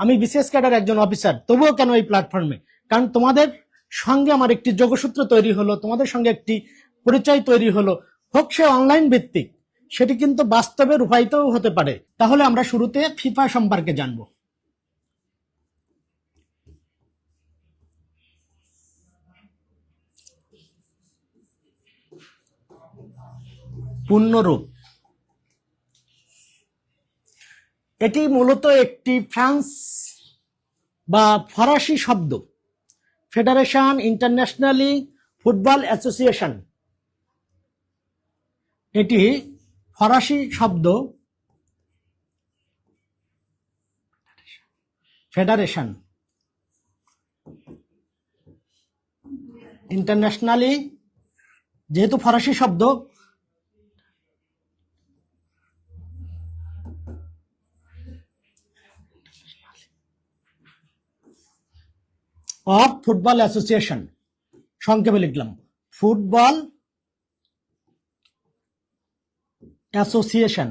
আমি BCS cadre একজন officer, তবুও কেন এই প্ল্যাটফর্মে? কারণ তোমাদের সঙ্গে আমার একটি যোগসূত্র তৈরি হলো, তোমাদের সঙ্গে একটি পরিচয় তৈরি হলো, হোক সে অনলাইন ভিত্তিক, সেটি কিন্তু বাস্তবে রূপায়িতও হতে পারে। তাহলে আমরা শুরুতে ফিফা সম্পর্কে জানব। পূর্ণরূপ, এটি মূলত একটি ফ্রান্স বা ফরাসি শব্দ, ফেডারেশন ইন্টারন্যাশনালি ফুটবল অ্যাসোসিয়েশন। এটি ফরাসি শব্দ, ফেডারেশন ইন্টারন্যাশনালি, যেহেতু ফরাসি শব্দ, অফ ফুটবল অ্যাসোসিয়েশন, সংক্ষেপে লিখলাম ফুটবল অ্যাসোসিয়েশন।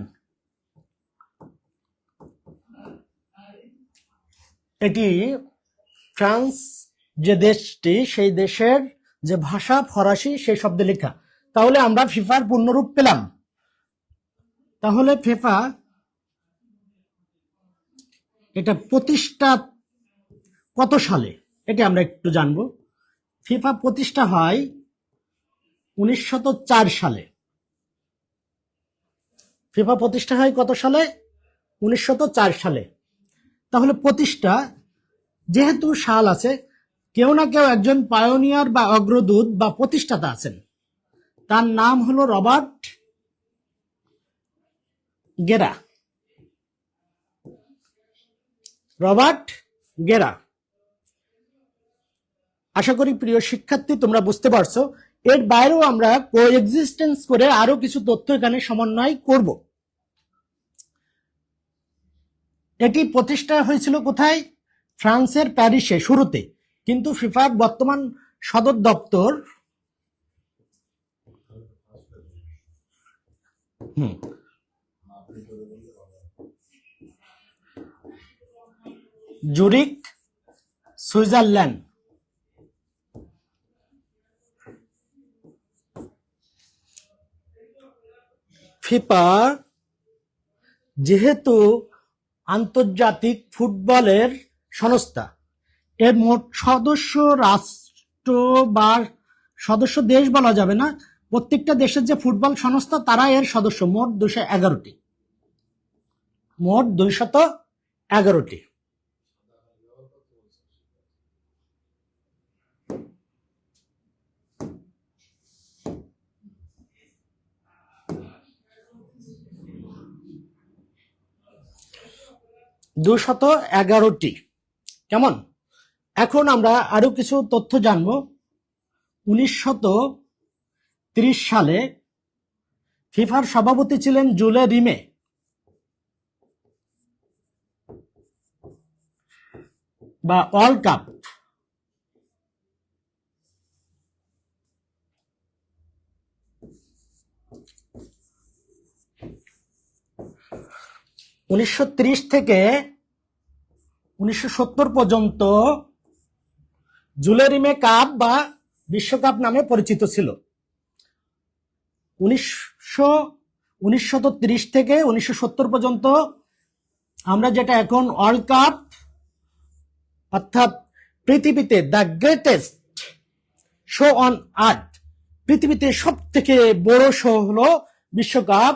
এটি ফ্রান্স যে দেশটি, সেই দেশের যে ভাষা ফরাসি, সেই শব্দে লেখা। তাহলে আমরা ফিফার পূর্ণরূপ পেলাম। তাহলে ফিফা এটা প্রতিষ্ঠা কত সালে, এটি আমরা একটু জানব। ফিফা প্রতিষ্ঠা হয় 1904 সালে। ফিফা প্রতিষ্ঠা হয় কত সালে? 1904 সালে। তাহলে প্রতিষ্ঠা যেহেতু সাল আছে, কেউ না কেউ একজন পায়োনিয়ার বা অগ্রদূত বা প্রতিষ্ঠাতা আছেন। তার নাম হলো রবার্ট গেরা। রবার্ট গেরা। আশা করি প্রিয় শিক্ষার্থী তোমরা বুঝতে পারছো। এর বাইরেও আমরা কোএক্সিস্টেন্স করে আরো কিছু তথ্য এখানে সমন্বয় করব। এটি প্রতিষ্ঠা হয়েছিল কোথায়? ফ্রান্সের প্যারিসে শুরুতে, কিন্তু ফিফার বর্তমান সদর দপ্তর জুরিক, সুইজারল্যান্ড। ফিফা যেহেতু আন্তর্জাতিক ফুটবলের সংস্থা, এর মোট সদস্য রাষ্ট্র বা সদস্য দেশ বলা যাবে না, প্রত্যেকটা দেশের যে ফুটবল সংস্থা তারা এর সদস্য, মোট 211টি। মোট 211টি। কেমন? এখন আমরা আরো কিছু তথ্য জানব। 1930 সালে ফিফার সভাপতি ছিলেন জুলে রিমে। বা ওয়ার্ল্ড কাপ, (1930 থেকে 1970 পর্যন্ত জুলে রিমে কাপ বা বিশ্বকাপ নামে পরিচিত ছিল। 1930 থেকে 1970 পর্যন্ত আমরা যেটা এখন ওয়ার্ল্ড কাপ, অর্থাৎ পৃথিবীতে the greatest show on earth, পৃথিবীতে সব থেকে বড় শো হলো বিশ্বকাপ।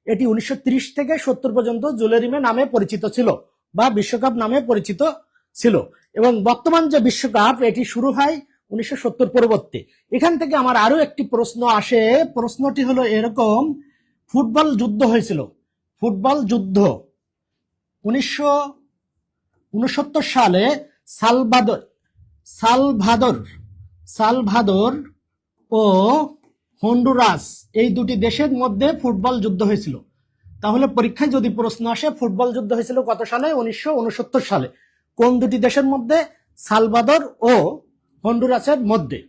এটি 1930 থেকে 70 পর্যন্ত জুলে রিমে নামে পরিচিত ছিল বা বিশ্বকাপ নামে পরিচিত ছিল। এবং বর্তমান যে বিশ্বকাপ, এটি শুরু হয় 1970 পরবর্তী। এখান থেকে আমার আরো একটি প্রশ্ন আসে। প্রশ্নটি হলো এরকম: ফুটবল যুদ্ধ হয়েছিল, ফুটবল যুদ্ধ 1969 সালে সালভাদর ও হন্ডুরাস, এই দুটি দেশের মধ্যে ফুটবল যুদ্ধ হয়েছিল। তাহলে পরীক্ষায় যদি প্রশ্ন আসে ফুটবল যুদ্ধ হয়েছিল কত সালে? 1969 সালে। কোন দুটি দেশের মধ্যে? সালভাদর ও হন্ডুরাসের মধ্যে।